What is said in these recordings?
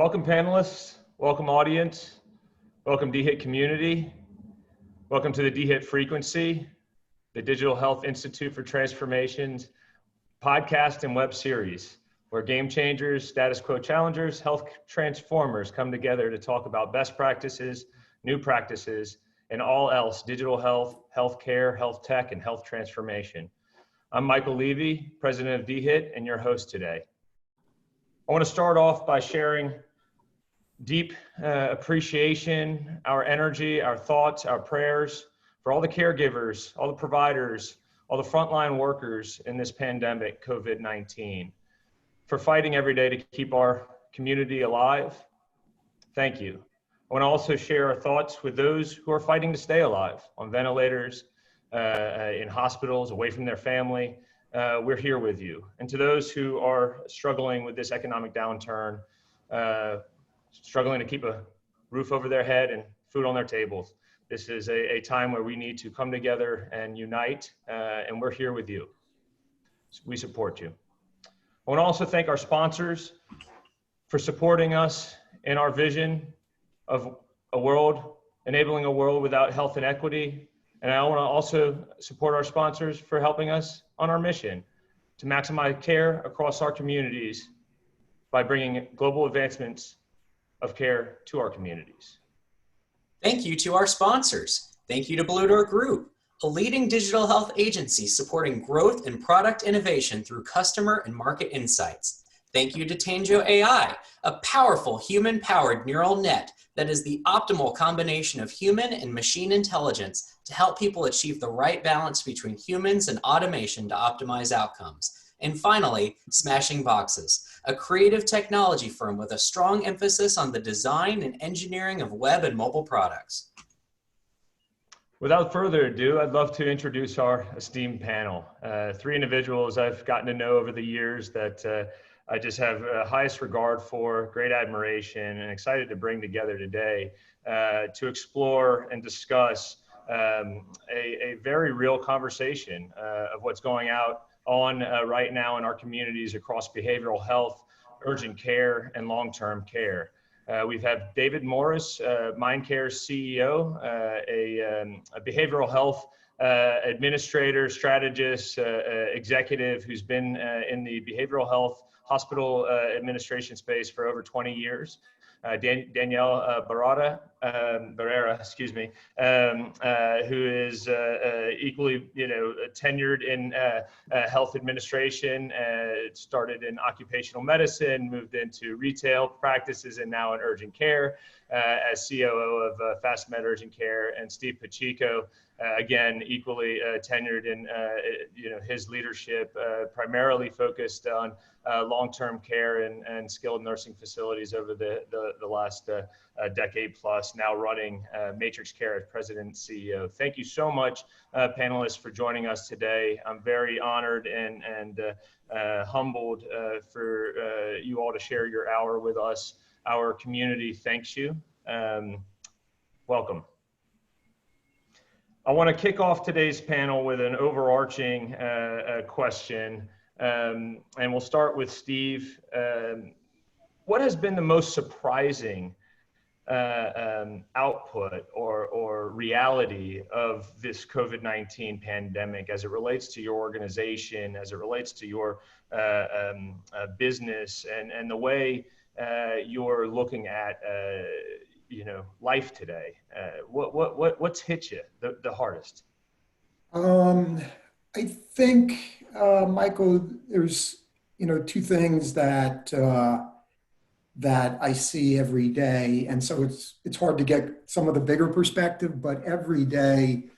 Welcome panelists, welcome audience, welcome DHIT community, welcome to the DHIT Frequency, the Digital Health Institute for Transformation's podcast and web series, where game changers, status quo challengers, health transformers come together to talk about best practices, new practices, and all else digital health, healthcare, health tech, and health transformation. I'm Michael Levy, president of DHIT, and your host today. I want to start off by sharing deep appreciation, our energy, our thoughts, our prayers for all the caregivers, all the providers, all the frontline workers in this pandemic, COVID-19, for fighting every day to keep our community alive. Thank you. I want to also share our thoughts with those who are fighting to stay alive on ventilators, in hospitals, away from their family. We're here with you. And to those who are struggling with this economic downturn, struggling to keep a roof over their head and food on their tables, this is a time where we need to come together and unite, and we're here with you. We support you. I want to also thank our sponsors for supporting us in our vision of enabling a world without health inequity. And I want to also support our sponsors for helping us on our mission to maximize care across our communities by bringing global advancements of care to our communities. Thank you to our sponsors. Thank you to Blue Door Group, a leading digital health agency supporting growth and product innovation through customer and market insights. Thank you to Tango AI, a powerful human-powered neural net that is the optimal combination of human and machine intelligence to help people achieve the right balance between humans and automation to optimize outcomes. And finally, Smashing Boxes, a creative technology firm with a strong emphasis on the design and engineering of web and mobile products. Without further ado, I'd love to introduce our esteemed panel. Three individuals I've gotten to know over the years that I just have highest regard for, great admiration, and excited to bring together today to explore and discuss a very real conversation of what's going on right now in our communities across behavioral health, urgent care, and long-term care. We've had David Morris, MindCare's CEO, a behavioral health administrator, strategist, executive who's been in the behavioral health hospital administration space for over 20 years. Danielle Barrera, who is equally, tenured in health administration. Started in occupational medicine, moved into retail practices, and now in urgent care as COO of FastMed Urgent Care. And Steve Pacheco, again, equally tenured in his leadership, primarily focused on long-term care and skilled nursing facilities over the last decade plus, now running Matrix Care as president and CEO. Thank you so much, panelists, for joining us today. I'm very honored and humbled for you all to share your hour with us. Our community thanks you. Welcome. I want to kick off today's panel with an overarching question, and we'll start with Steve. What has been the most surprising output or reality of this COVID-19 pandemic as it relates to your organization, as it relates to your business, and the way you're looking at life today? What's hit you the hardest? I think, Michael, there's two things that I see every day, and so it's hard to get some of the bigger perspective. But every day,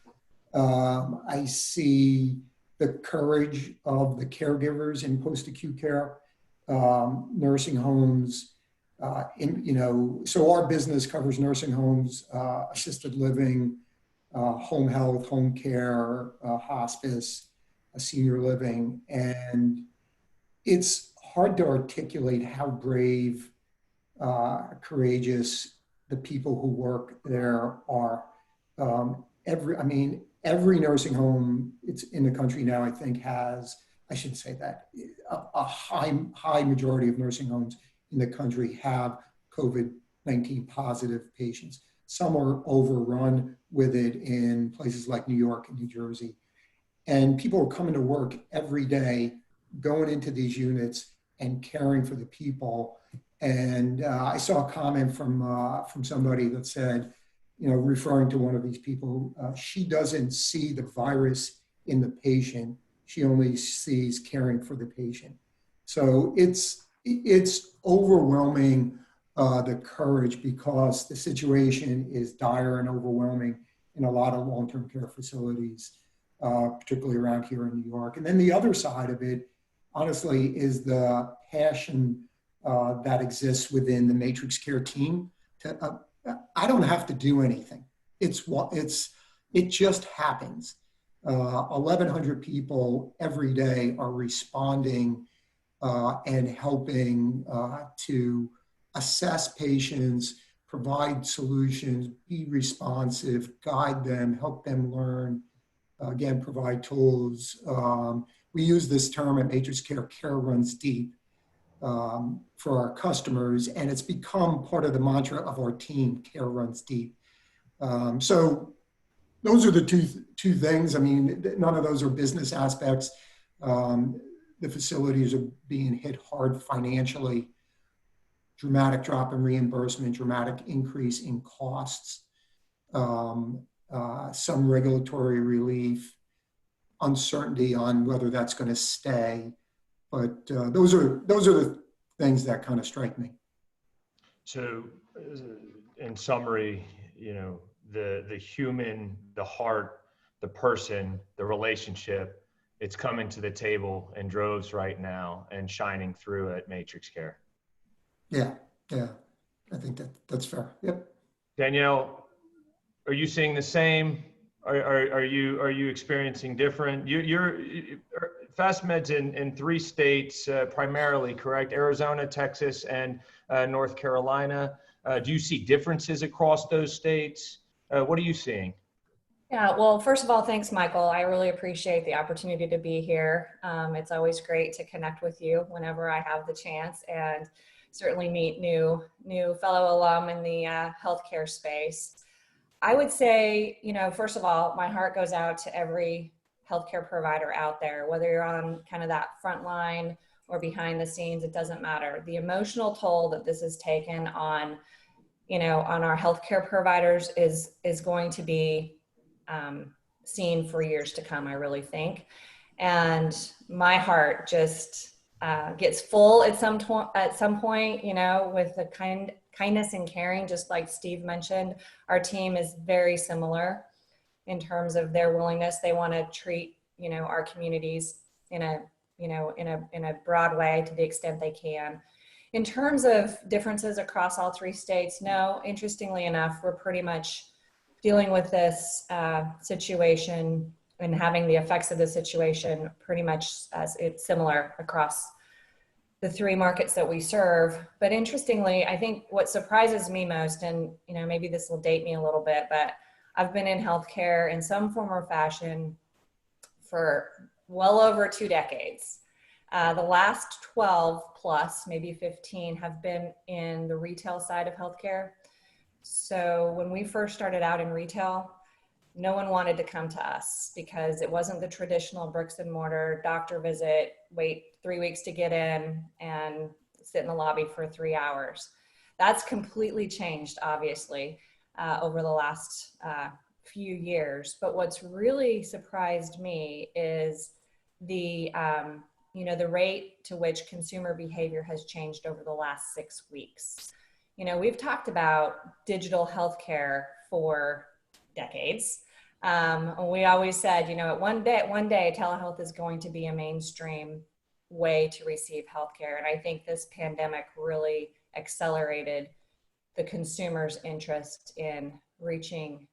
I see the courage of the caregivers in post-acute care, nursing homes. So our business covers nursing homes, assisted living, home health, home care, hospice, senior living. And it's hard to articulate how brave, courageous the people who work there are. Every nursing home it's in the country now, I think, has, I should say that, a high majority of nursing homes in the country have COVID-19 positive patients. Some are overrun with it in places like New York and New Jersey. And people are coming to work every day, going into these units and caring for the people. And I saw a comment from somebody that said, referring to one of these people, she doesn't see the virus in the patient. She only sees caring for the patient. So it's overwhelming, the courage, because the situation is dire and overwhelming in a lot of long-term care facilities, particularly around here in New York. And then the other side of it, honestly, is the passion that exists within the Matrix Care team. I don't have to do anything. It just happens. 1,100 people every day are responding and helping to assess patients, provide solutions, be responsive, guide them, help them learn, again, provide tools. We use this term at Matrix Care, care runs deep, for our customers, and it's become part of the mantra of our team, care runs deep. So those are the two things. I mean, none of those are business aspects. The facilities are being hit hard financially, dramatic drop in reimbursement, dramatic increase in costs, some regulatory relief, uncertainty on whether that's going to stay. But those are the things that kind of strike me. So in summary, the human, the heart, the person, the relationship, it's coming to the table in droves right now and shining through at Matrix Care. Yeah. I think that's fair. Yep. Danielle, are you seeing the same? Are you experiencing different? You're FastMed's in 3 states primarily, correct? Arizona, Texas, and North Carolina. Do you see differences across those states? What are you seeing? Yeah, well, first of all, thanks, Michael. I really appreciate the opportunity to be here. It's always great to connect with you whenever I have the chance, and certainly meet new fellow alum in the healthcare space. I would say, first of all, my heart goes out to every healthcare provider out there, whether you're on kind of that front line or behind the scenes, it doesn't matter. The emotional toll that this has taken on, on our healthcare providers is going to be seen for years to come, I really think. And my heart just gets full at some point, with the kindness and caring, just like Steve mentioned. Our team is very similar in terms of their willingness. They want to treat, our communities in a broad way to the extent they can. In terms of differences across all 3 states, no, interestingly enough, we're pretty much dealing with this situation and having the effects of the situation pretty much as it's similar across the 3 markets that we serve. But interestingly, I think what surprises me most, and maybe this will date me a little bit, but I've been in healthcare in some form or fashion for well over 2 decades. The last 12 plus, maybe 15, have been in the retail side of healthcare. So when we first started out in retail, no one wanted to come to us because it wasn't the traditional bricks and mortar doctor visit, wait 3 weeks to get in and sit in the lobby for 3 hours. That's completely changed, obviously, over the last few years. But what's really surprised me is the rate to which consumer behavior has changed over the last 6 weeks. We've talked about digital healthcare for decades. We always said, one day telehealth is going to be a mainstream way to receive healthcare. And I think this pandemic really accelerated the consumer's interest in reaching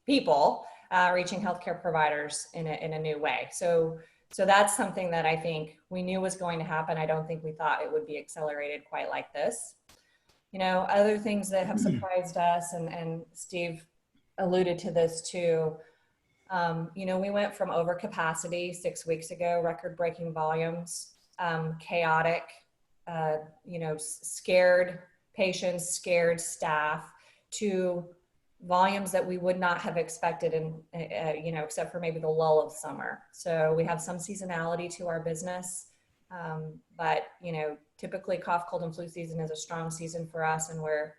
people, reaching healthcare providers in a new way. So that's something that I think we knew was going to happen. I don't think we thought it would be accelerated quite like this. Other things that have surprised us, and Steve alluded to this too, we went from overcapacity 6 weeks ago, record-breaking volumes, chaotic, scared patients, scared staff, to volumes that we would not have expected in, except for maybe the lull of summer. So we have some seasonality to our business. But, typically cough, cold, and flu season is a strong season for us, and we're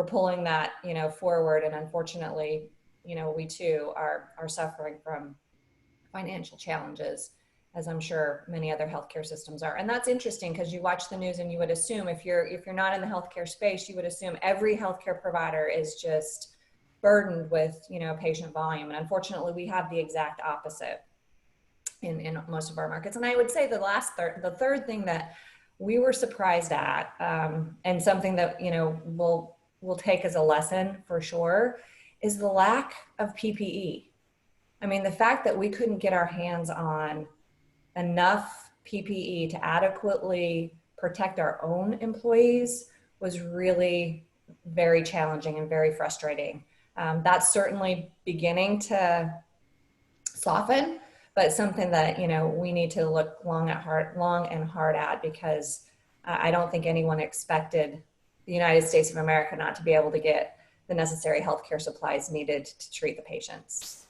pulling that, forward. And unfortunately, we too are suffering from financial challenges, as I'm sure many other healthcare systems are. And that's interesting, because you watch the news and you would assume, if you're not in the healthcare space, you would assume every healthcare provider is just burdened with, patient volume. And unfortunately, we have the exact opposite in most of our markets. And I would say the third thing that we were surprised at, and something that, we'll take as a lesson for sure, is the lack of PPE. I mean, the fact that we couldn't get our hands on enough PPE to adequately protect our own employees was really very challenging and very frustrating. That's certainly beginning to soften, but something that, we need to look long and hard at, because I don't think anyone expected the United States of America not to be able to get the necessary healthcare supplies needed to treat the patients.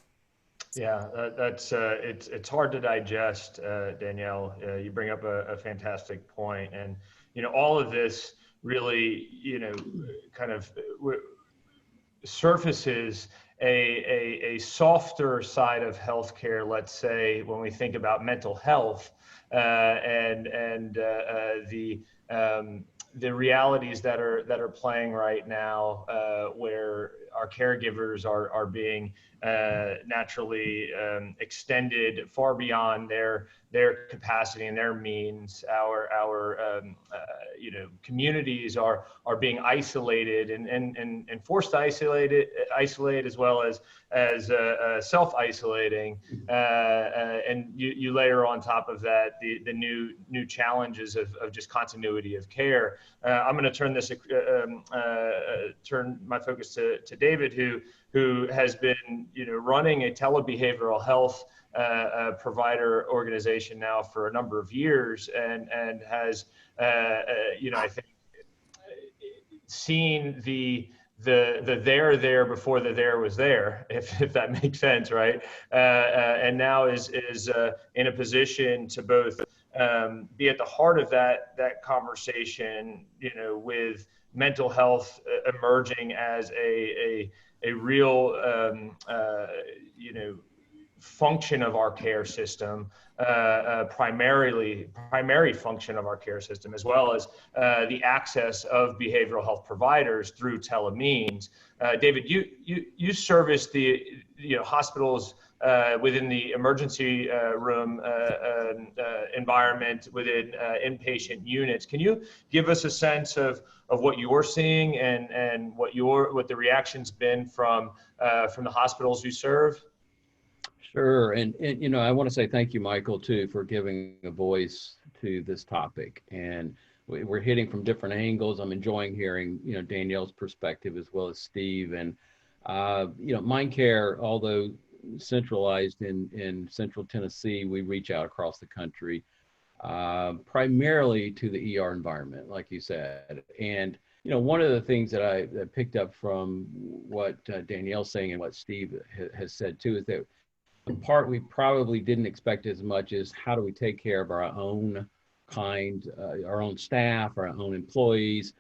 Yeah, that's it's hard to digest, Danielle. You bring up a fantastic point, and all of this really kind of surfaces a softer side of healthcare. Let's say when we think about mental health and the realities that are playing right now, where our caregivers are being naturally extended far beyond their capacity and their means. Our communities are being isolated and forced to isolate, as well as self-isolating, and you layer on top of that the new challenges of just continuity of care. I'm going to turn my focus to David, who has been running a telebehavioral health provider organization now for a number of years, and has I think seen the there before the there was there, if that makes sense, right? And now is in a position to both be at the heart of that conversation, with mental health emerging as a real function of our care system, primary function of our care system, as well as the access of behavioral health providers through telemeans. David, you service the hospitals within the emergency room environment, within inpatient units. Can you give us a sense of what you're seeing and what the reaction's been from the hospitals you serve? Sure. And I want to say thank you, Michael, too, for giving a voice to this topic. And we're hitting from different angles. I'm enjoying hearing, Danielle's perspective, as well as Steve. And, MindCare, although centralized in Central Tennessee, we reach out across the country, primarily to the ER environment, like you said. And, one of the things that I picked up from what Danielle's saying and what Steve has said, too, is that the part we probably didn't expect as much is how do we take care of our own our own staff, our own employees.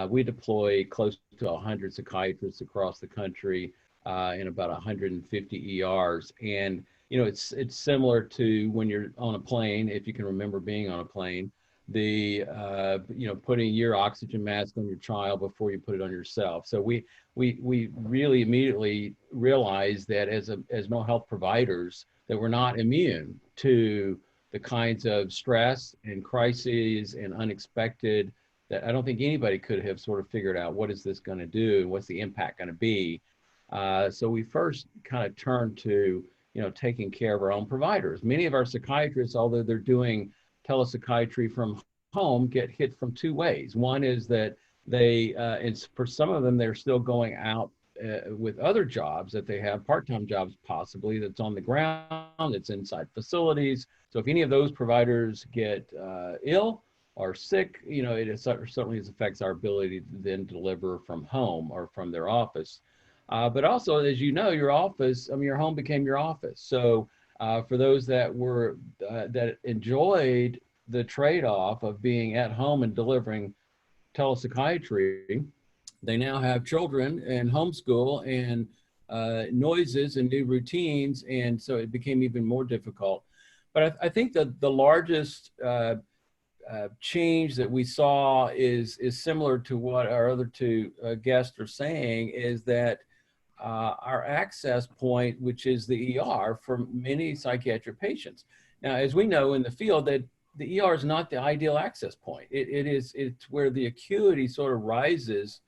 We deploy close to 100 psychiatrists across the country in about 150 ERs. And, it's similar to when you're on a plane, if you can remember being on a plane, putting your oxygen mask on your child before you put it on yourself. So we really immediately realized that as mental health providers, that we're not immune to the kinds of stress and crises and unexpected that I don't think anybody could have sort of figured out what is this going to do and what's the impact going to be. So we first kind of turned to, taking care of our own providers. Many of our psychiatrists, although they're doing telepsychiatry from home, get hit from two ways. One is that for some of them, they're still going out with other jobs that they have, part-time jobs possibly, that's on the ground, that's inside facilities. So if any of those providers get ill, are sick, it certainly affects our ability to then deliver from home or from their office. But also, as you know, your home became your office. So for those that enjoyed the trade-off of being at home and delivering telepsychiatry, they now have children and homeschool and noises and new routines. And so it became even more difficult. But I think that the largest change that we saw is similar to what our other two guests are saying, is that our access point, which is the ER for many psychiatric patients. Now, as we know in the field, that the ER is not the ideal access point. It's where the acuity sort of rises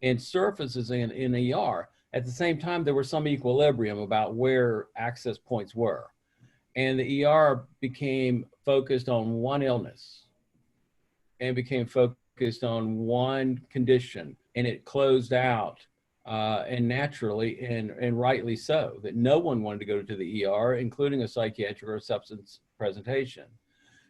and surfaces in ER. At the same time, there was some equilibrium about where access points were. And the ER became focused on one illness and became focused on one condition, and it closed out, and naturally and rightly so, that no one wanted to go to the ER, including a psychiatric or a substance presentation.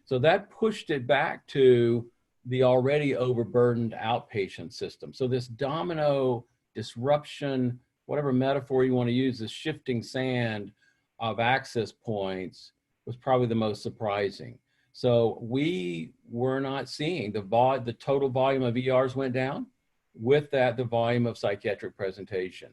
So that pushed it back to the already overburdened outpatient system. So this domino disruption, whatever metaphor you want to use, this shifting sand of access points was probably the most surprising. So we were not seeing the total volume of ERs went down. With that, the volume of psychiatric presentation.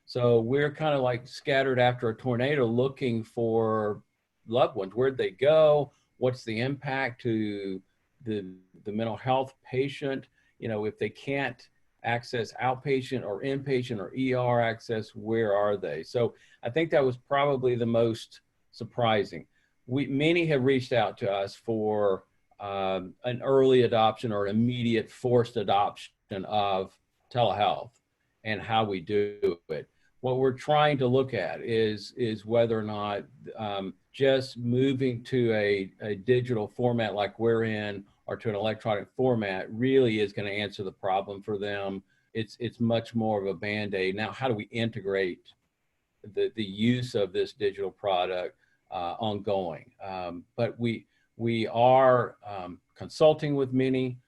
So we're kind of like scattered after a tornado looking for loved ones. Where'd they go? What's the impact to the mental health patient? If they can't access outpatient or inpatient or ER access, where are they? So I think that was probably the most surprising. Many have reached out to us for an early adoption or immediate forced adoption of telehealth and how we do it. What we're trying to look at is whether or not just moving to a digital format like we're in, or to an electronic format, really is going to answer the problem for them. It's much more of a Band-Aid. Now, how do we integrate the use of this digital product ongoing? But we are consulting with many.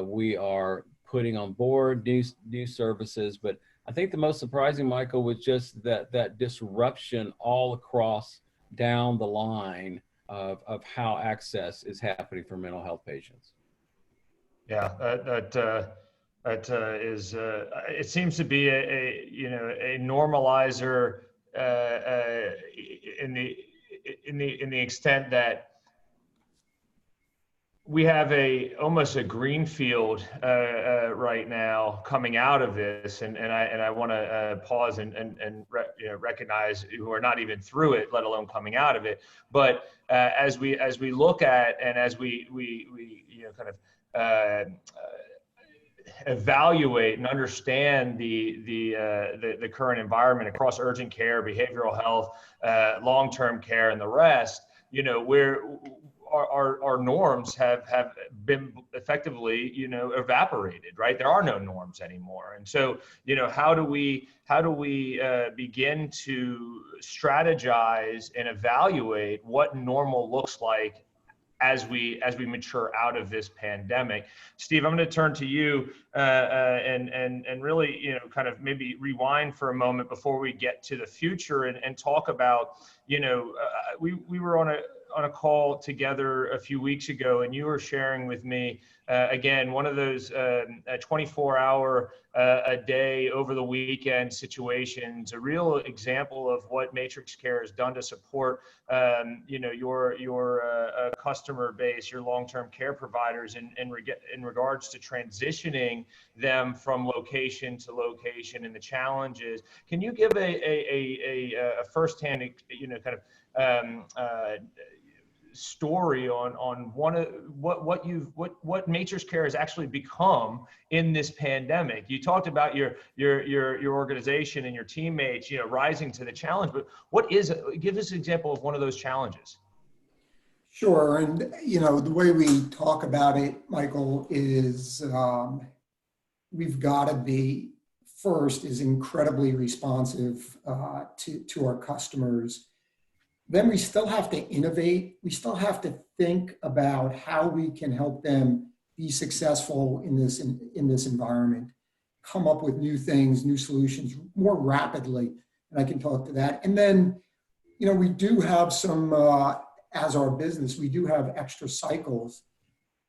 We are putting on board new services. But I think the most surprising, Michael, was just that disruption all across down the line of how access is happening for mental health patients. Yeah, that is. It seems to be a normalizer in the extent that we have almost a greenfield right now coming out of this, and I want to pause and recognize who are not even through it, let alone coming out of it. But as we look at, and as we kind of evaluate and understand the current environment across urgent care, behavioral health, long-term care, and the rest, our norms have been effectively, evaporated, right? There are no norms anymore. And so, how do we begin to strategize and evaluate what normal looks like as we mature out of this pandemic? Steve, I'm going to turn to you and really, kind of maybe rewind for a moment before we get to the future and talk about, we were on a call together a few weeks ago, and you were sharing with me, again, one of those 24-hour a day over the weekend situations, a real example of what Matrix Care has done to support, your customer base, your long-term care providers in regards to transitioning them from location to location and the challenges. Can you give a firsthand, kind of story on one of what Matrix Care has actually become in this pandemic? You talked about your organization and your teammates, rising to the challenge, but give us an example of one of those challenges. Sure. And, the way we talk about it, Michael, is we've got to be, first, is incredibly responsive to our customers. then we still have to innovate. We still have to think about how we can help them be successful in this environment, come up with new things, new solutions more rapidly. And I can talk to that. And then, we do have some, as our business, we do have extra cycles.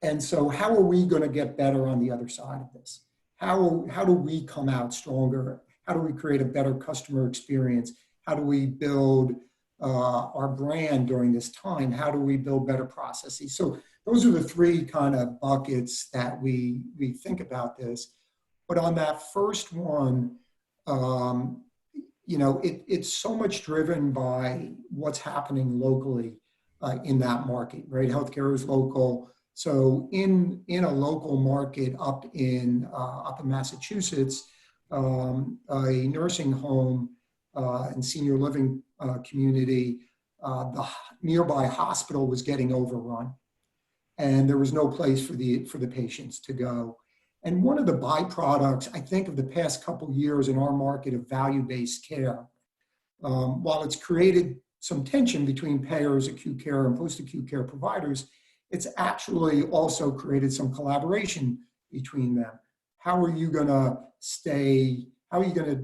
And so how are we going to get better on the other side of this? How do we come out stronger? How do we create a better customer experience? How do we build our brand during this time? How do we build better processes? So those are the three kind of buckets that we think about this. But on that first one, it's so much driven by what's happening locally in that market, right? Healthcare is local. So in a local market up in Massachusetts, a nursing home and senior living community, the nearby hospital was getting overrun, and there was no place for the patients to go. And one of the byproducts, I think, of the past couple years in our market of value-based care, while it's created some tension between payers, acute care, and post-acute care providers, it's actually also created some collaboration between them. How are you going to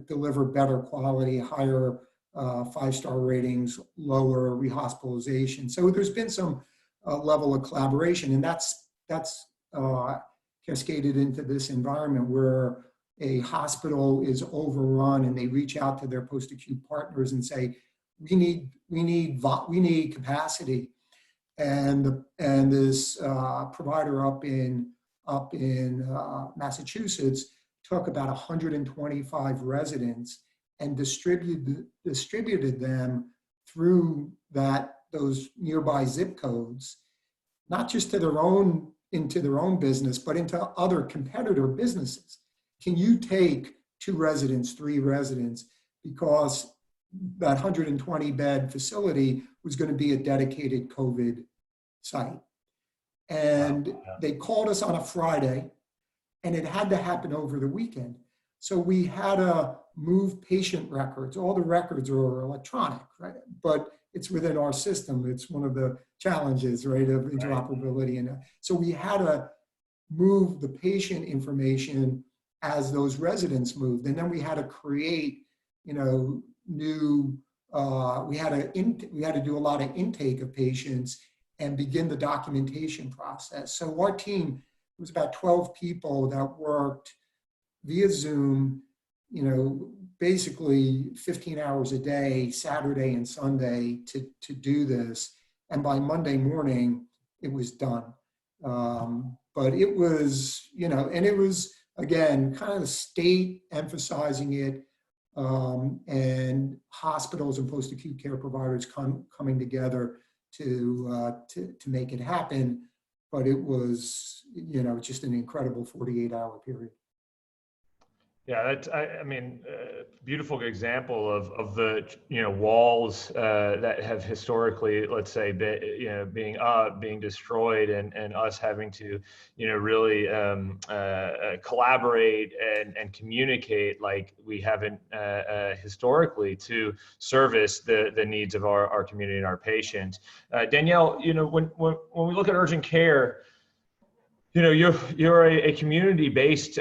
deliver better quality, higher 5-star ratings, lower rehospitalization? So there's been some level of collaboration, and that's cascaded into this environment where a hospital is overrun and they reach out to their post-acute partners and say, we need capacity. And this provider up in Massachusetts took about 125 residents and distributed them through those nearby zip codes, not just into their own business, but into other competitor businesses. Can you take 2 residents, 3 residents, because that 120 bed facility was going to be a dedicated COVID site. And they called us on a Friday, and it had to happen over the weekend. So we had to move patient records. All the records are electronic, right? But it's within our system. It's one of the challenges, right, of interoperability. And so we had to move the patient information as those residents moved. And then we had to create, new, we had to do a lot of intake of patients and begin the documentation process. So our team was about 12 people that worked via Zoom, basically 15 hours a day, Saturday and Sunday to do this. And by Monday morning, it was done. But it was, and it was, again, kind of the state emphasizing it, and hospitals and post-acute care providers coming together to make it happen. But it was, just an incredible 48-hour period. Yeah, beautiful example of the walls that have historically, let's say, being destroyed, and us having to really collaborate and communicate like we haven't historically to service the needs of our community and our patients. Danielle, when we look at urgent care, you're a community-based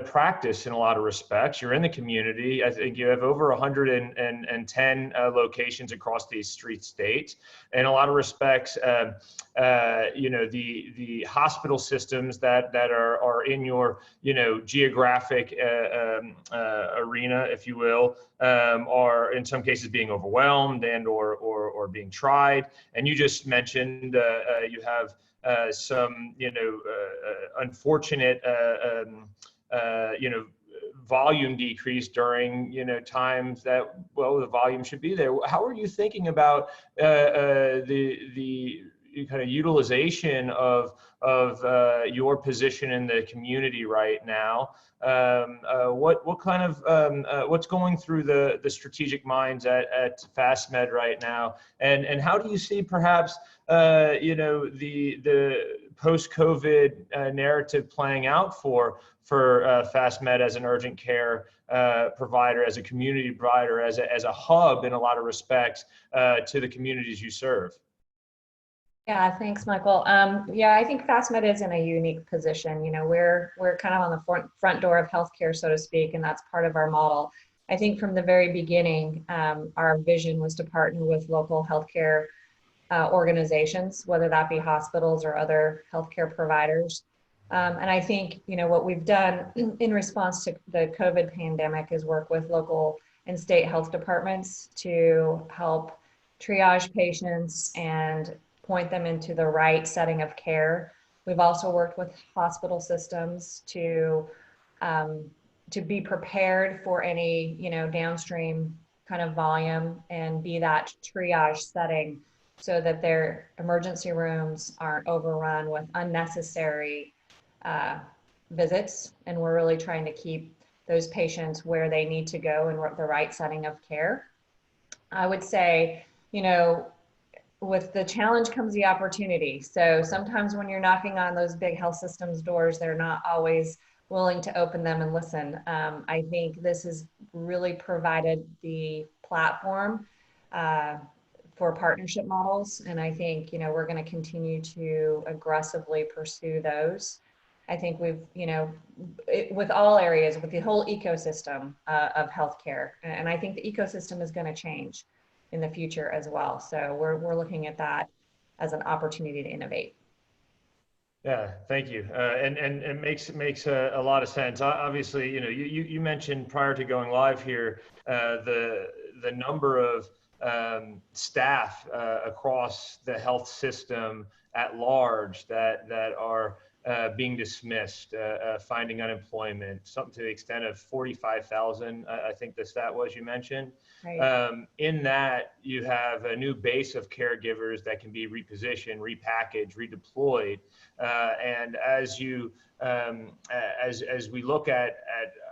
practice in a lot of respects. You're in the community. I think you have over 110 locations across these 3 states. In a lot of respects, the hospital systems that are in your geographic arena, if you will, are in some cases being overwhelmed and or being tried. And you just mentioned you have some, unfortunate, volume decrease during, times that, the volume should be there. How are you thinking about the kind of utilization of your position in the community right now? What kind of what's going through the strategic minds at FastMed right now, and how do you see perhaps the post-COVID narrative playing out for FastMed as an urgent care provider, as a community provider, as a hub in a lot of respects to the communities you serve? Yeah, thanks, Michael. Yeah, I think FastMed is in a unique position. We're kind of on the front door of healthcare, so to speak, and that's part of our model. I think from the very beginning, our vision was to partner with local healthcare organizations, whether that be hospitals or other healthcare providers. And I think, what we've done in response to the COVID pandemic is work with local and state health departments to help triage patients and point them into the right setting of care. We've also worked with hospital systems to be prepared for any, downstream kind of volume and be that triage setting so that their emergency rooms aren't overrun with unnecessary visits. And we're really trying to keep those patients where they need to go in the right setting of care. I would say, with the challenge comes the opportunity. So sometimes when you're knocking on those big health systems doors, they're not always willing to open them and listen. I think this has really provided the platform for partnership models. And I think, we're going to continue to aggressively pursue those. I think we've, with all areas, with the whole ecosystem of healthcare. And I think the ecosystem is going to change in the future as well. So we're looking at that as an opportunity to innovate. Yeah, thank you. And it makes a lot of sense. Obviously, you mentioned prior to going live here the number of staff across the health system at large that are being dismissed, finding unemployment, something to the extent of 45,000, I think the stat was you mentioned. Right. In that, you have a new base of caregivers that can be repositioned, repackaged, redeployed. And as you as we look at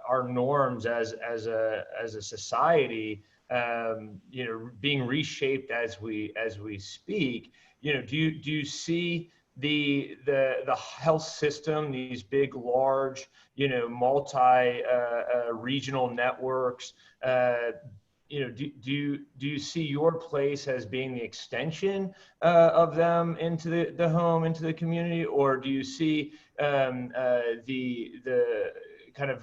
our norms as a society, being reshaped as we speak, do you see the health system, these big, large, multi regional networks? Do you see your place as being the extension of them into the home, into the community, or do you see the kind of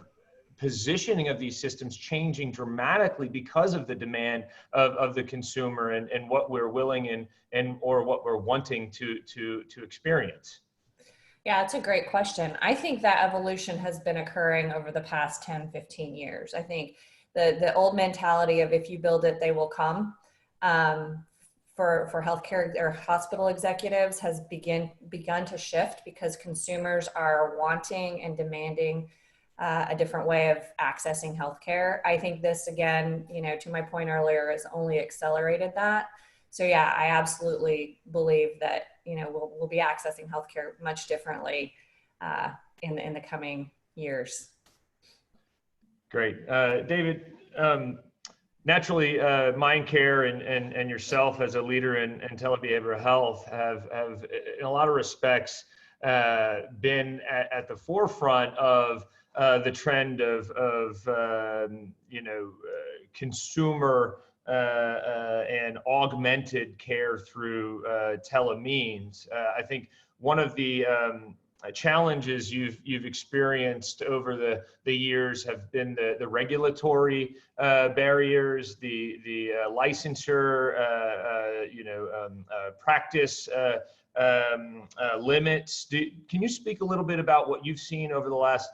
positioning of these systems changing dramatically because of the demand of the consumer and what we're willing and or what we're wanting to experience? Yeah, it's a great question. I think that evolution has been occurring over the past 10, 15 years. I think the old mentality of if you build it, they will come, for healthcare or hospital executives has begun to shift because consumers are wanting and demanding a different way of accessing healthcare. I think this, again, to my point earlier, has only accelerated that. So yeah, I absolutely believe that, we'll be accessing healthcare much differently in the coming years. Great. David, naturally, MindCare and yourself as a leader in telebehavioral health have in a lot of respects been at the forefront of the trend of consumer and augmented care through telemeans. I think one of the challenges you've experienced over the years have been the regulatory barriers, the licensure, practice limits. Can you speak a little bit about what you've seen over the last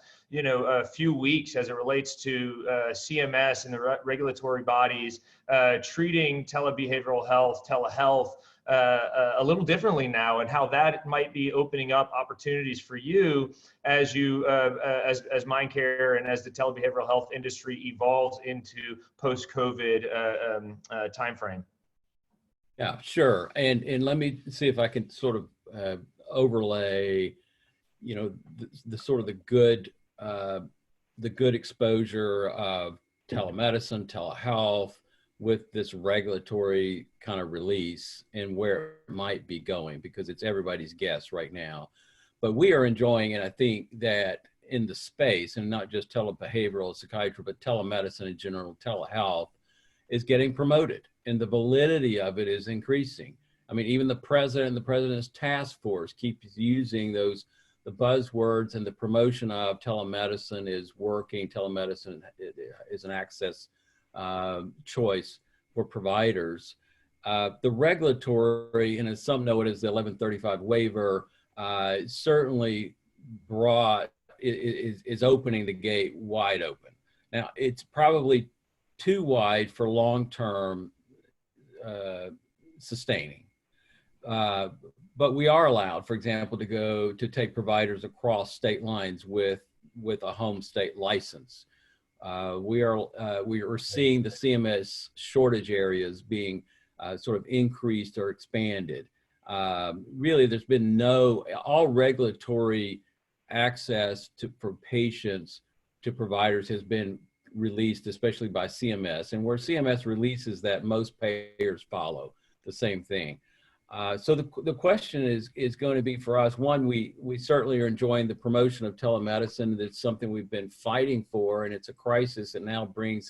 few weeks as it relates to CMS and the regulatory bodies treating telebehavioral health, telehealth a little differently now, and how that might be opening up opportunities for you as as MindCare and as the telebehavioral health industry evolves into post-COVID timeframe? Yeah, sure. And let me see if I can sort of overlay, the sort of the good exposure of telemedicine, telehealth, with this regulatory kind of release and where it might be going, because it's everybody's guess right now. But we are enjoying it. I think that in the space, and not just telebehavioral psychiatry, but telemedicine in general, telehealth is getting promoted, and the validity of it is increasing. I mean, even the president and the president's task force keeps using the buzzwords, and the promotion of telemedicine is working. Telemedicine is an access choice for providers. The regulatory, and as some know it as the 1135 waiver, certainly is opening the gate wide open. Now, it's probably too wide for long-term sustaining. But we are allowed, for example, to take providers across state lines with a home state license. We are seeing the CMS shortage areas being sort of increased or expanded. Really, there's been all regulatory access for patients to providers has been released, especially by CMS. And where CMS releases that, most payers follow the same thing. So the question is going to be for us, one, we certainly are enjoying the promotion of telemedicine. That's something we've been fighting for, and it's a crisis. It now brings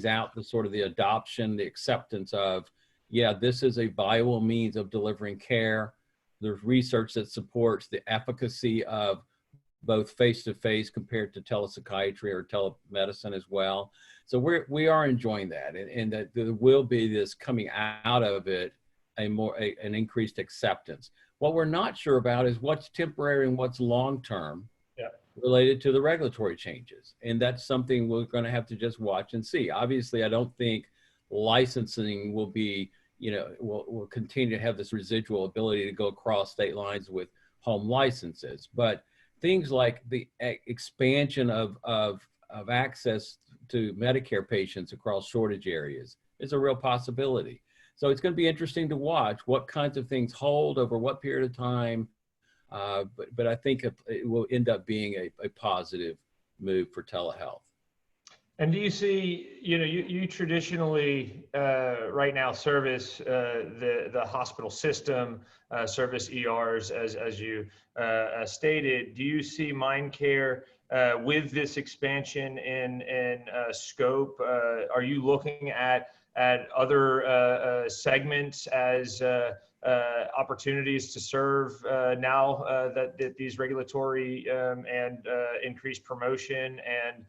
out the sort of the adoption, the acceptance of, yeah, this is a viable means of delivering care. There's research that supports the efficacy of both face-to-face compared to telepsychiatry or telemedicine as well. So we are enjoying that, and that there will be this coming out of it, an increased acceptance. What we're not sure about is what's temporary and what's long-term related to the regulatory changes. And that's something we're going to have to just watch and see. Obviously, I don't think licensing will be, will continue to have this residual ability to go across state lines with home licenses. But things like the expansion of access to Medicare patients across shortage areas is a real possibility. So it's going to be interesting to watch what kinds of things hold over what period of time. But I think it will end up being a positive move for telehealth. And do you see, you traditionally right now service the hospital system, service ERs as you stated. Do you see MindCare with this expansion in scope? Are you looking at other segments as opportunities to serve now that these regulatory and increased promotion and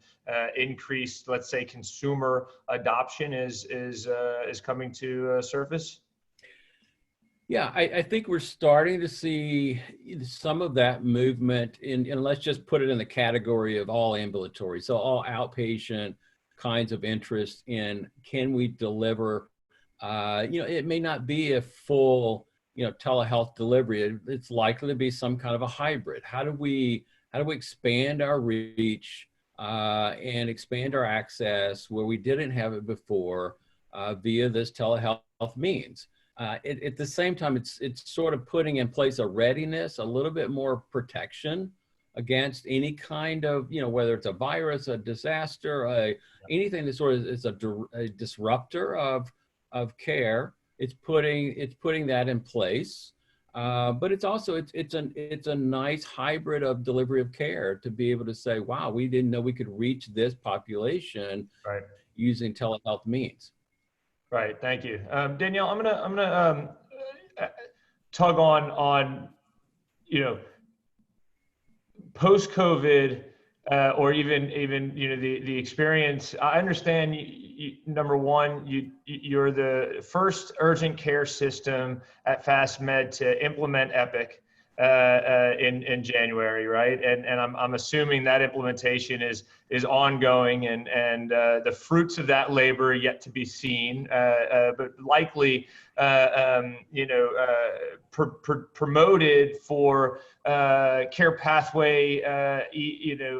increased, let's say, consumer adoption is coming to surface? Yeah, I think we're starting to see some of that movement and let's just put it in the category of all ambulatory. So all outpatient kinds of interest in, can we deliver, it may not be a full, telehealth delivery. It's likely to be some kind of a hybrid. How do we expand our reach and expand our access where we didn't have it before via this telehealth means? At the same time, it's sort of putting in place a readiness, a little bit more protection against any kind of, whether it's a virus, a disaster, anything that sort of is a disruptor of care. It's putting that in place, but it's also it's a nice hybrid of delivery of care to be able to say, wow, we didn't know we could reach this population using telehealth means. Right. Thank you, Danielle. I'm gonna tug on post-COVID or even the experience. I understand. Number one, you're the first urgent care system at FastMed to implement Epic in January, right? And I'm assuming that implementation is ongoing and the fruits of that labor are yet to be seen, but likely promoted for care pathway,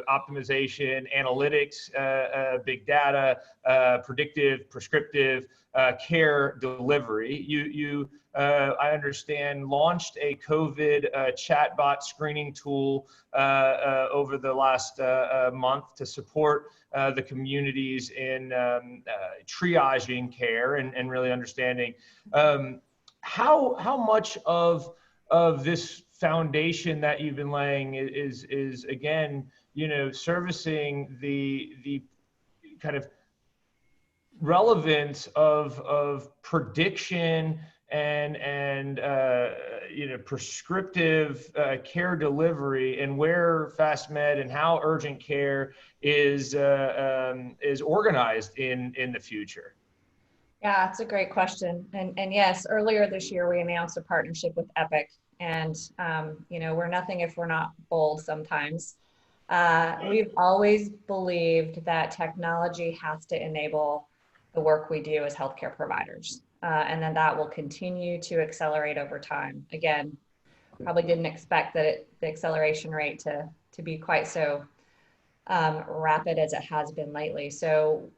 optimization, analytics, big data, predictive, prescriptive care delivery. You I understand, launched a COVID chatbot screening tool over the last month to support the communities in triaging care and really understanding how much of this foundation that you've been laying is again, servicing the kind of relevance of prediction and prescriptive care delivery, and where FastMed and how urgent care is organized in the future. Yeah, it's a great question. And yes, earlier this year, we announced a partnership with Epic, and we're nothing if we're not bold sometimes. We've always believed that technology has to enable the work we do as healthcare providers. And then that will continue to accelerate over time. Again, probably didn't expect that the acceleration rate to be quite so rapid as it has been lately. So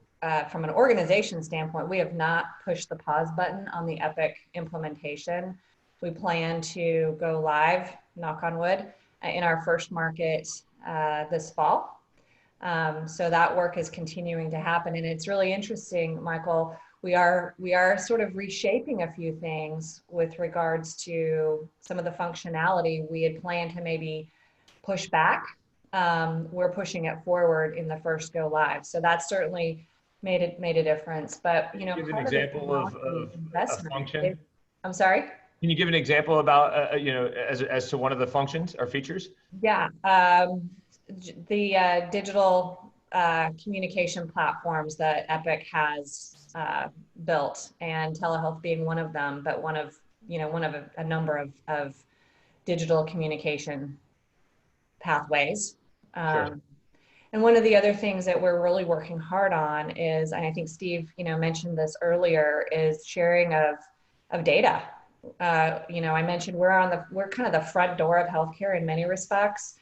from an organization standpoint, we have not pushed the pause button on the Epic implementation. We plan to go live, knock on wood, in our first market this fall. So that work is continuing to happen. And it's really interesting, Michael, we are sort of reshaping a few things with regards to some of the functionality we had planned to maybe push back. We're pushing it forward in the first go live. So that's certainly made a difference. But, give an example of a function. I'm sorry? Can you give an example about, as to one of the functions or features? Yeah, the digital communication platforms that Epic has built, and telehealth being one of them, but one of a number of digital communication pathways. Sure. And one of the other things that we're really working hard on is, and I think Steve, mentioned this earlier, is sharing of data. I mentioned we're kind of the front door of healthcare in many respects.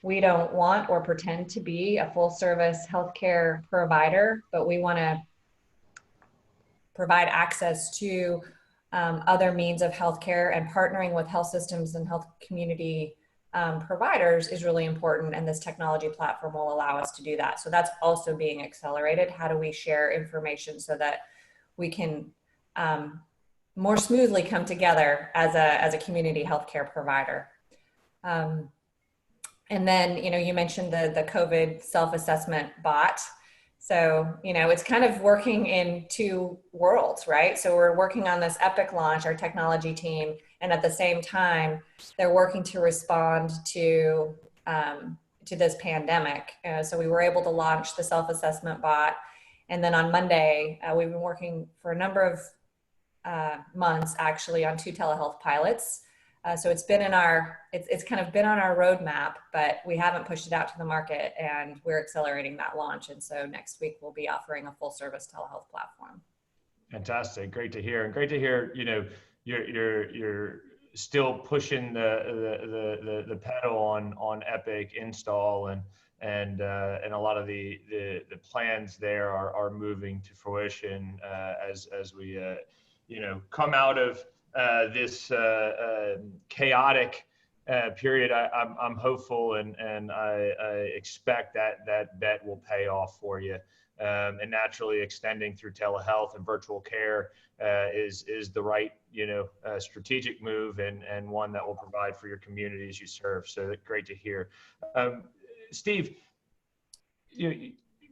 We don't want or pretend to be a full service healthcare provider, but we want to provide access to other means of healthcare, and partnering with health systems and health community providers is really important. And this technology platform will allow us to do that. So that's also being accelerated. How do we share information so that we can more smoothly come together as a community healthcare provider? And then, you mentioned the COVID self-assessment bot. So, it's kind of working in two worlds, right? So we're working on this Epic launch, our technology team, and at the same time, they're working to respond to this pandemic. So we were able to launch the self-assessment bot. And then on Monday, we've been working for a number of months actually on 2 telehealth pilots. So it's been it's kind of been on our roadmap, but we haven't pushed it out to the market, and we're accelerating that launch. And so next week we'll be offering a full service telehealth platform. Fantastic. Great to hear. And great to hear, you're still pushing the pedal on Epic install, and a lot of the plans there are moving to fruition as we come out of this chaotic period. I'm hopeful, and I expect that bet will pay off for you. And naturally, extending through telehealth and virtual care is the right strategitic move, and one that will provide for your communities you serve. So great to hear. Steve,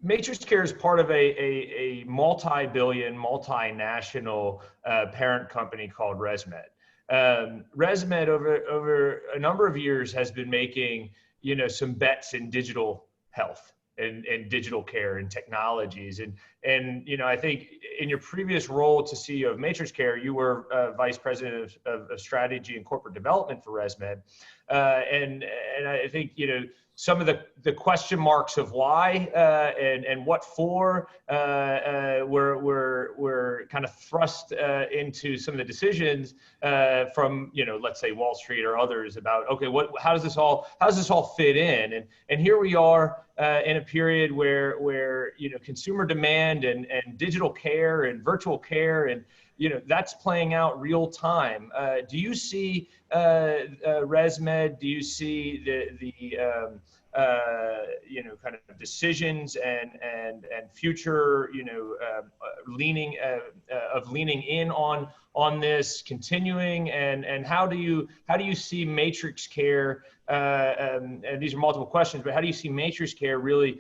MatrixCare is part of a multi-billion, multinational parent company called ResMed. ResMed over a number of years has been making some bets in digital health and digital care and technologies, and I think in your previous role to CEO of MatrixCare, you were Vice President of Strategy and Corporate Development for ResMed. And I think, some of the question marks of why and what for were kind of thrust into some of the decisions from let's say Wall Street or others about, okay, how does this all fit in, and here we are in a period where consumer demand and digital care and virtual care and that's playing out real time. Do you see ResMed? Do you see the kind of decisions and future leaning in on this continuing, and how do you see MatrixCare? And these are multiple questions, but how do you see MatrixCare really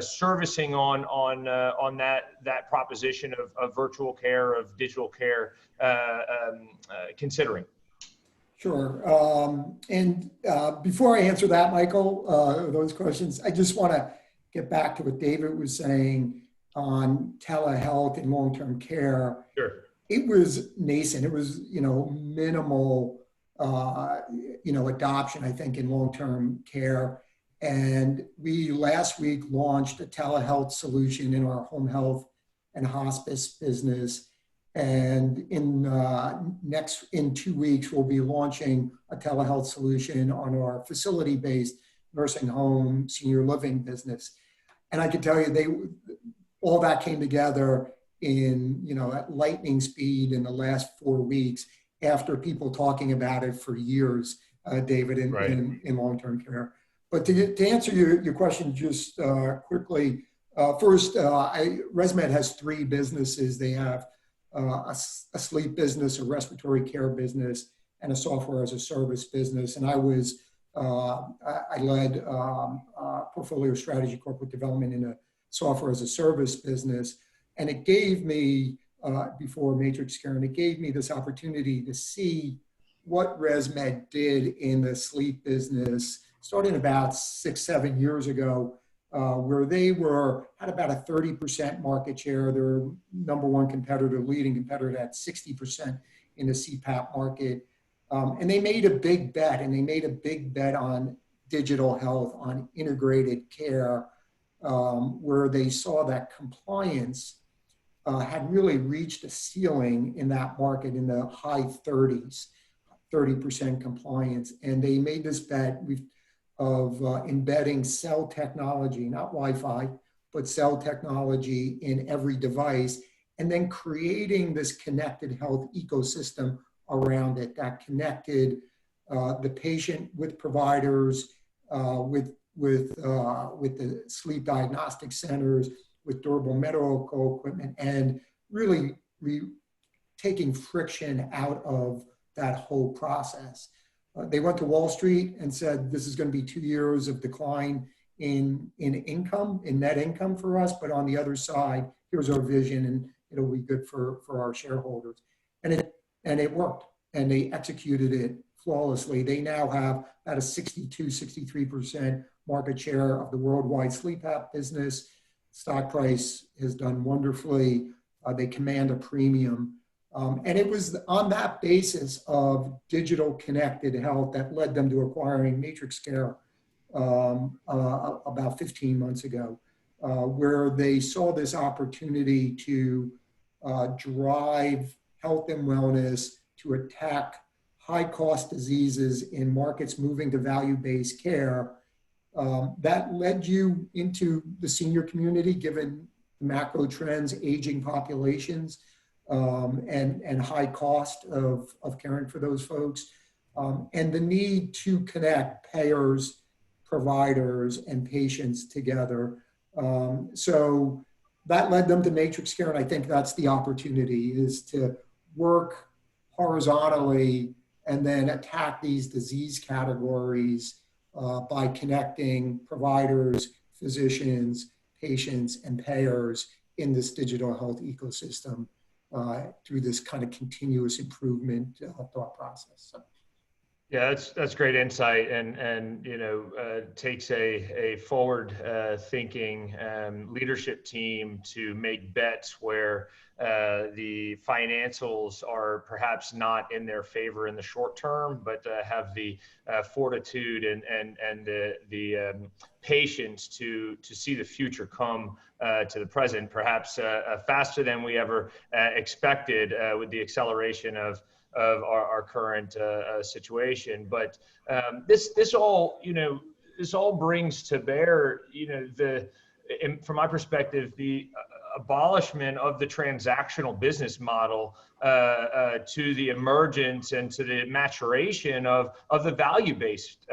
servicing on that proposition of virtual care, of digital care, considering? Sure. And before I answer that, Michael, those questions, I just want to get back to what David was saying on telehealth and long-term care. Sure. It was nascent. It was, minimal, adoption, I think, in long-term care. And we last week launched a telehealth solution in our home health and hospice business. And in 2 weeks, we'll be launching a telehealth solution on our facility-based nursing home senior living business. And I can tell you, all that came together in at lightning speed in the last 4 weeks after people talking about it for years, David, in long-term care. But to answer your question just quickly, first, ResMed has 3 businesses. They have a sleep business, a respiratory care business, and a software as a service business. And I led portfolio strategy, corporate development in a software as a service business. And it gave me, before MatrixCare, and it gave me this opportunity to see what ResMed did in the sleep business, starting about 6-7 years ago, where they had about a 30% market share. Their number one competitor, leading competitor, had 60% in the CPAP market. And they made a big bet, on digital health, on integrated care, where they saw that compliance had really reached a ceiling in that market in the high 30s, 30% compliance. And they made this bet of embedding cell technology, not Wi-Fi, but cell technology in every device, and then creating this connected health ecosystem around it that connected the patient with providers, with the sleep diagnostic centers, with durable medical equipment, and really taking friction out of that whole process. They went to Wall Street and said, this is going to be 2 years of decline in income, in net income for us. But on the other side, here's our vision, and it'll be good for our shareholders. And it worked, and they executed it flawlessly. They now have about a 62-63% market share of the worldwide sleep app business. Stock price has done wonderfully. They command a premium. And it was on that basis of digital connected health that led them to acquiring MatrixCare about 15 months ago, where they saw this opportunity to drive health and wellness, to attack high-cost diseases in markets moving to value-based care. That led you into the senior community, given macro trends, aging populations, and high cost of caring for those folks, and the need to connect payers, providers, and patients together. So that led them to MatrixCare, and I think that's the opportunity, is to work horizontally and then attack these disease categories by connecting providers, physicians, patients, and payers in this digital health ecosystem through this kind of continuous improvement thought process. So. Yeah, that's great insight, and takes a forward thinking leadership team to make bets where the financials are perhaps not in their favor in the short term, but have the fortitude and the patience to see the future come to the present, perhaps faster than we ever expected with the acceleration of our current situation. But this all this all brings to bear from my perspective the abolishment of the transactional business model to the emergence and to the maturation of the value-based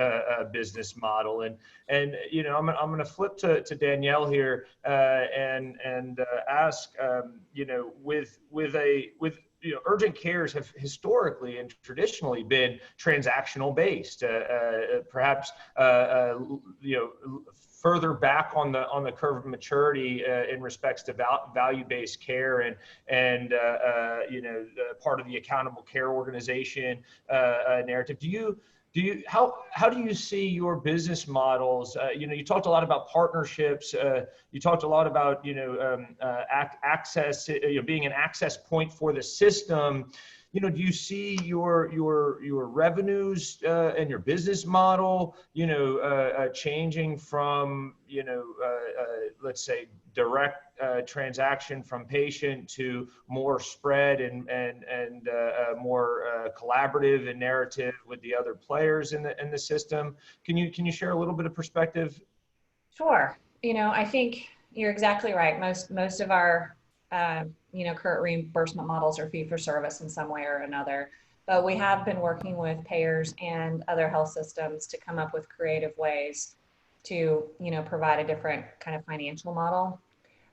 business model. And I'm going to flip to Danielle here and ask with urgent cares have historically and traditionally been transactional based, perhaps further back on the curve of maturity in respects to value-based care and part of the accountable care organization narrative. How do you see your business models? You talked a lot about partnerships. You talked a lot about access, being an access point for the system. Do you see your revenues and your business model, changing from let's say direct transaction from patient to more spread and more collaborative and narrative with the other players in the system? Can you share a little bit of perspective? Sure. I think you're exactly right. Most of our current reimbursement models are fee for service in some way or another, but we have been working with payers and other health systems to come up with creative ways to provide a different kind of financial model.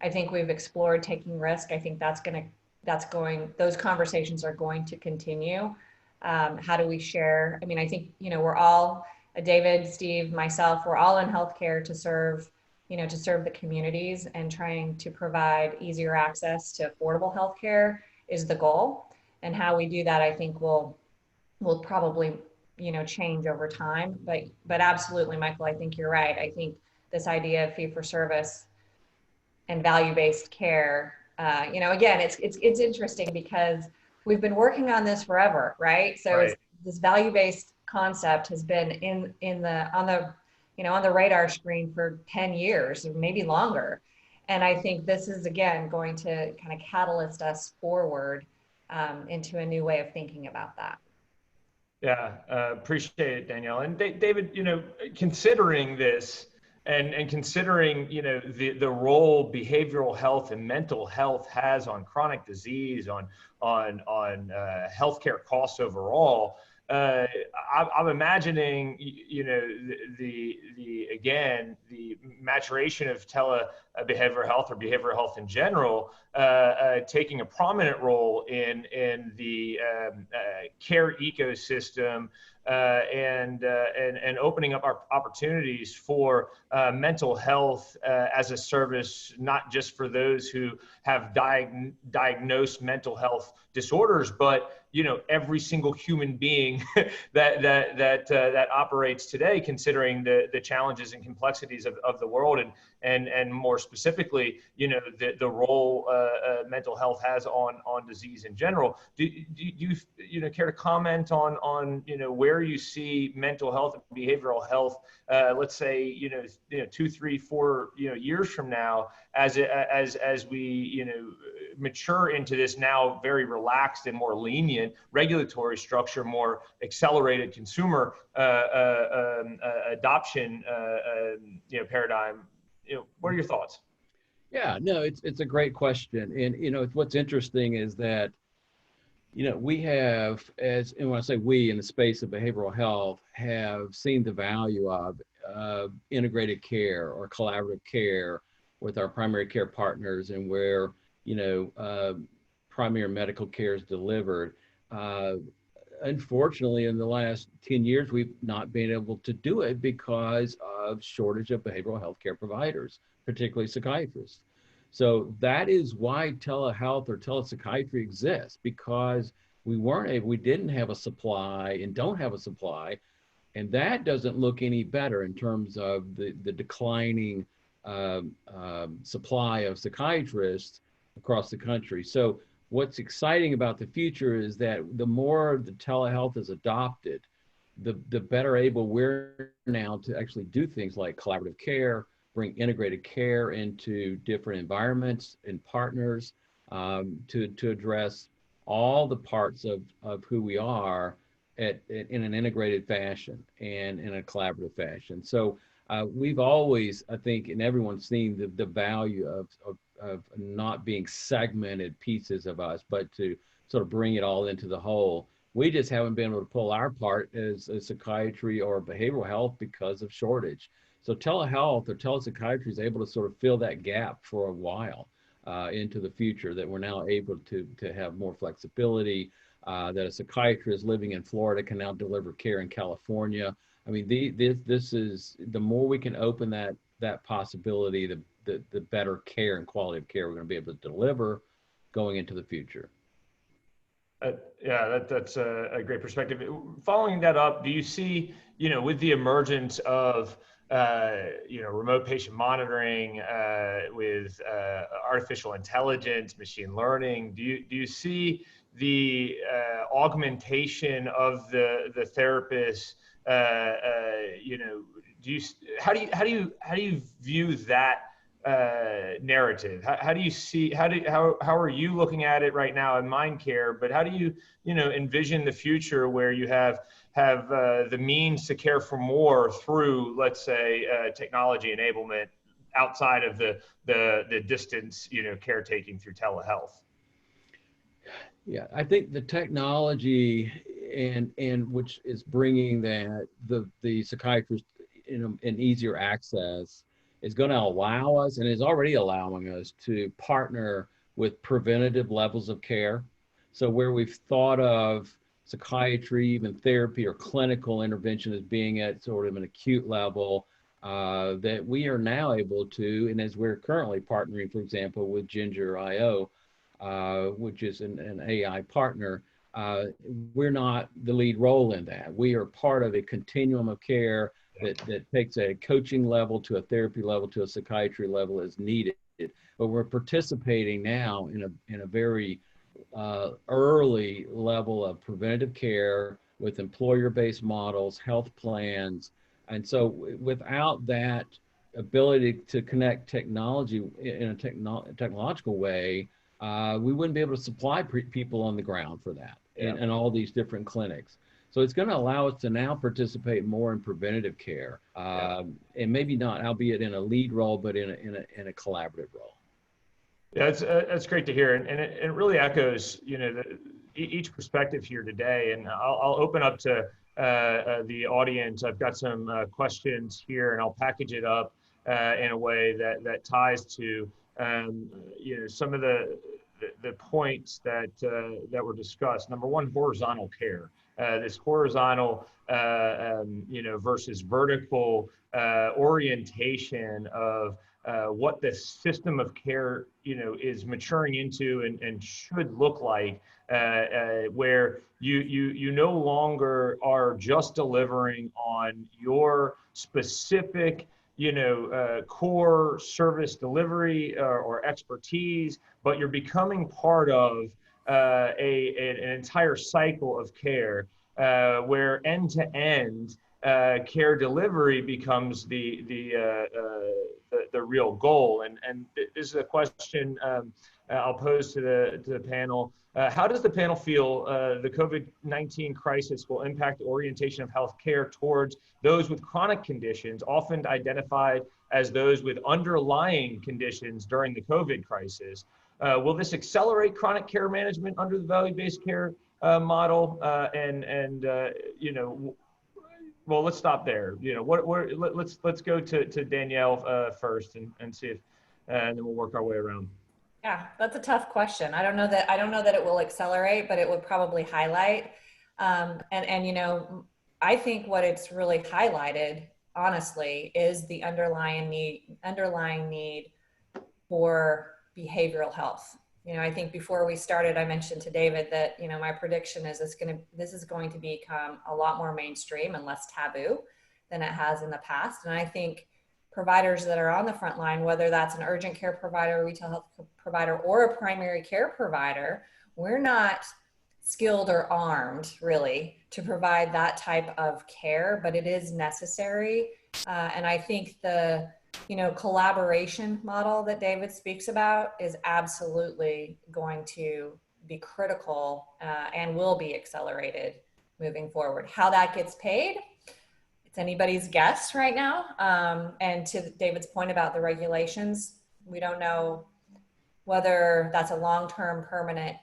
I think we've explored taking risk. I think those conversations are going to continue. How do we share? I mean, I think we're all, David, Steve, myself, we're all in healthcare to serve the communities, and trying to provide easier access to affordable healthcare is the goal. And how we do that, I think will probably, change over time. But absolutely, Michael, I think you're right. I think this idea of fee for service and value-based care, again, it's interesting because we've been working on this forever, right? So Right. This value-based concept has been on the radar screen for 10 years or maybe longer. And I think this is, again, going to kind of catalyst us forward into a new way of thinking about that. Yeah, appreciate it, Danielle. And David, considering this and considering, the role behavioral health and mental health has on chronic disease, on healthcare costs overall, I'm imagining, the maturation of behavioral health or behavioral health in general, taking a prominent role in the care ecosystem, and opening up our opportunities for mental health as a service, not just for those who have diagnosed mental health disorders, but every single human being that operates today, considering the challenges and complexities of the world, and more specifically, the role mental health has on disease in general. Do you care to comment on where you see mental health and behavioral health, let's say 2, 3, 4 years from now, as we mature into this now very relaxed and more lenient regulatory structure, more accelerated consumer adoption paradigm? What are your thoughts? Yeah, no, it's a great question. And what's interesting is that we have, and when I say we in the space of behavioral health, have seen the value of integrated care or collaborative care with our primary care partners, and where primary medical care is delivered. Unfortunately, in the last 10 years, we've not been able to do it because of shortage of behavioral health care providers, particularly psychiatrists. So that is why telehealth or telepsychiatry exists, because we didn't have a supply and don't have a supply. And that doesn't look any better in terms of the declining supply of psychiatrists across the country. So what's exciting about the future is that the more the telehealth is adopted, the better able we're now to actually do things like collaborative care, bring integrated care into different environments and partners, to address all the parts of who we are in an integrated fashion and in a collaborative fashion. So we've always, I think, and everyone's seen the value of not being segmented pieces of us, but to sort of bring it all into the whole. We just haven't been able to pull our part as a psychiatry or behavioral health because of shortage. So telehealth or telepsychiatry is able to sort of fill that gap for a while into the future, that we're now able to have more flexibility, that a psychiatrist living in Florida can now deliver care in California. I mean, this is, the more we can open that possibility, the better care and quality of care we're going to be able to deliver going into the future. Yeah, that's a great perspective. Following that up, do you see, with the emergence of, remote patient monitoring, with artificial intelligence, machine learning, do you see the augmentation of the therapist? How do you view that narrative? How do you see, how are you looking at it right now in MindCare, but how do you envision the future where you have the means to care for more through, let's say, technology enablement outside of the distance caretaking through telehealth? Yeah, I think the technology and which is bringing that the psychiatrist in easier access is going to allow us, and is already allowing us, to partner with preventative levels of care. So where we've thought of psychiatry, even therapy or clinical intervention as being at sort of an acute level, that we are now able to, and as we're currently partnering, for example, with Ginger.io, which is an AI partner, we're not the lead role in that. We are part of a continuum of care that takes a coaching level to a therapy level to a psychiatry level as needed. But we're participating now in a very early level of preventative care with employer-based models, health plans. And so without that ability to connect technology in a technological way, we wouldn't be able to supply people on the ground for that in all these different clinics. So it's going to allow us to now participate more in preventative care, and maybe not, albeit in a lead role, but in a collaborative role. Yeah, that's great to hear, and it really echoes each perspective here today. And I'll open up to the audience. I've got some questions here, and I'll package it up in a way that ties to some of the points that were discussed. Number one, horizontal care. This horizontal, versus vertical orientation of what the system of care, is maturing into and should look like, where you no longer are just delivering on your specific, core service delivery or expertise, but you're becoming part of an entire cycle of care, where end-to-end care delivery becomes the real goal. And this is a question I'll pose to the panel. How does the panel feel the COVID-19 crisis will impact the orientation of healthcare towards those with chronic conditions, often identified as those with underlying conditions during the COVID crisis? Will this accelerate chronic care management under the value-based care model? Well, let's stop there. Let's go to Danielle first and see if, and then we'll work our way around. Yeah, that's a tough question. I don't know that it will accelerate, but it would probably highlight. I think what it's really highlighted, honestly, is the underlying need for behavioral health. I think before we started, I mentioned to David that, my prediction is this is going to become a lot more mainstream and less taboo than it has in the past. And I think providers that are on the front line, whether that's an urgent care provider, retail health provider, or a primary care provider, we're not skilled or armed really to provide that type of care, but it is necessary. And I think the collaboration model that David speaks about is absolutely going to be critical and will be accelerated moving forward. How that gets paid, it's anybody's guess right now. And to David's point about the regulations, we don't know whether that's a long-term permanent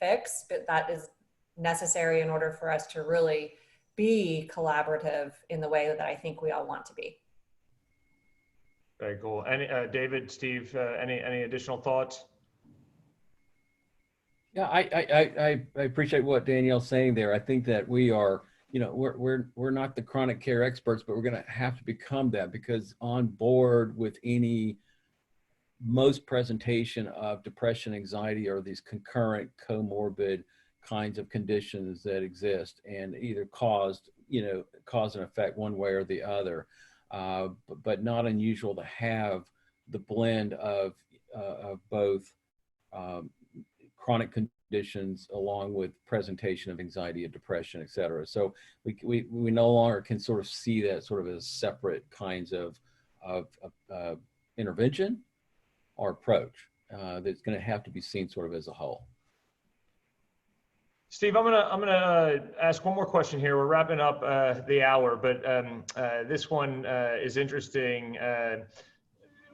fix, but that is necessary in order for us to really be collaborative in the way that I think we all want to be. Very cool. Any David, Steve, any additional thoughts? Yeah, I appreciate what Danielle's saying there. I think that we are, we're not the chronic care experts, but we're going to have to become that, because on board with most presentation of depression, anxiety, or these concurrent comorbid kinds of conditions that exist and either cause and effect one way or the other. But not unusual to have the blend of both chronic conditions along with presentation of anxiety and depression, et cetera. So we no longer can sort of see that sort of as separate kinds of intervention or approach. That's going to have to be seen sort of as a whole. Steve, I'm gonna ask one more question here. We're wrapping up the hour, but this one is interesting.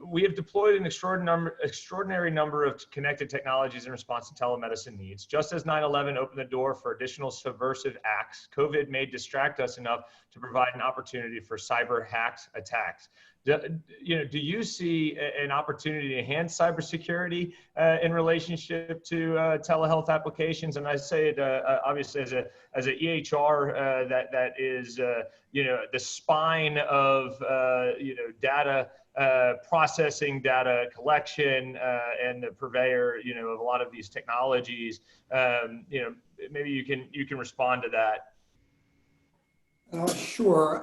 We have deployed an extraordinary number of connected technologies in response to telemedicine needs. Just as 9/11 opened the door for additional subversive acts, COVID may distract us enough to provide an opportunity for cyber attacks. Do you see an opportunity to enhance cybersecurity in relationship to telehealth applications? And I say it obviously as an EHR that is the spine of data processing, data collection, and the purveyor of a lot of these technologies. Maybe you can respond to that. Sure.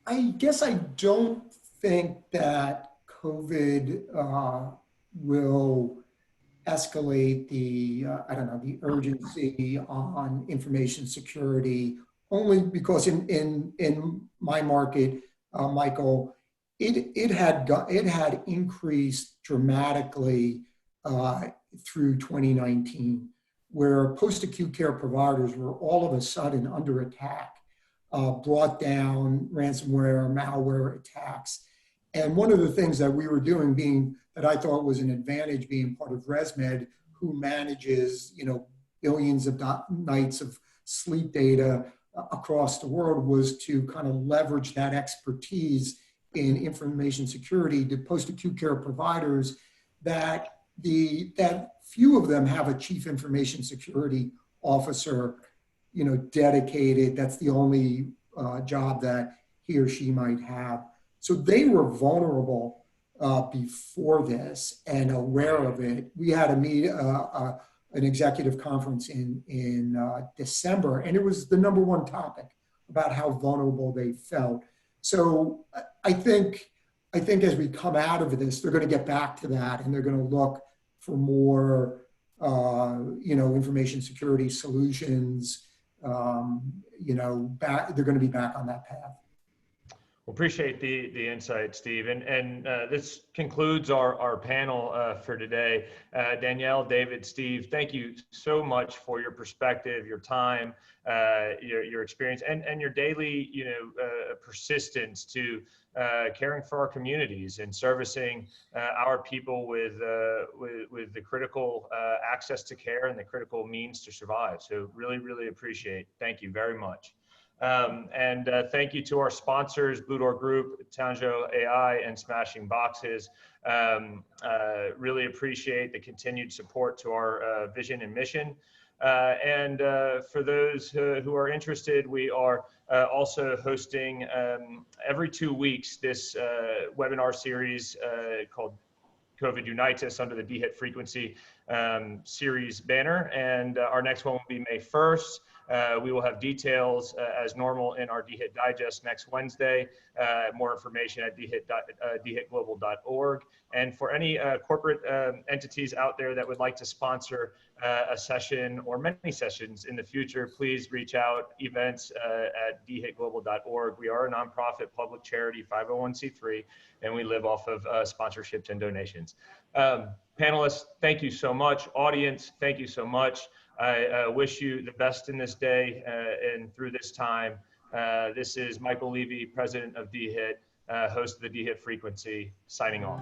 I guess I don't think that COVID will escalate the urgency on information security, only because in my market, Michael, it had increased dramatically through 2019, where post-acute care providers were all of a sudden under attack. Brought down ransomware, malware attacks. And one of the things that we were doing, that I thought was an advantage, being part of ResMed, who manages, billions of nights of sleep data across the world, was to kind of leverage that expertise in information security to post-acute care providers that few of them have a chief information security officer dedicated. That's the only job that he or she might have. So they were vulnerable before this and aware of it. We had an executive conference in December, and it was the number one topic about how vulnerable they felt. So I think as we come out of this, they're going to get back to that, and they're going to look for more, information security solutions. They're going to be back on that path. Well, appreciate the insight, Steve. And this concludes our panel for today. Danielle, David, Steve, thank you so much for your perspective, your time, your experience, and your daily, persistence to caring for our communities and servicing our people with the critical access to care and the critical means to survive. So really, really appreciate. Thank you very much. And thank you to our sponsors, Blue Door Group, Tanjo AI, and Smashing Boxes. Really appreciate the continued support to our vision and mission. And for those who are interested, we are also hosting every 2 weeks this webinar series called COVID Unites Us under the DHIT Frequency series banner. And our next one will be May 1st. We will have details as normal in our DHIT Digest next Wednesday. More information at dhitglobal.org. And for any corporate entities out there that would like to sponsor a session or many sessions in the future, please reach out, events at dhitglobal.org. We are a nonprofit public charity 501c3, and we live off of sponsorships and donations. Panelists, thank you so much. Audience, thank you so much. I wish you the best in this day and through this time. This is Michael Levy, president of DHIT, host of the DHIT Frequency, signing off.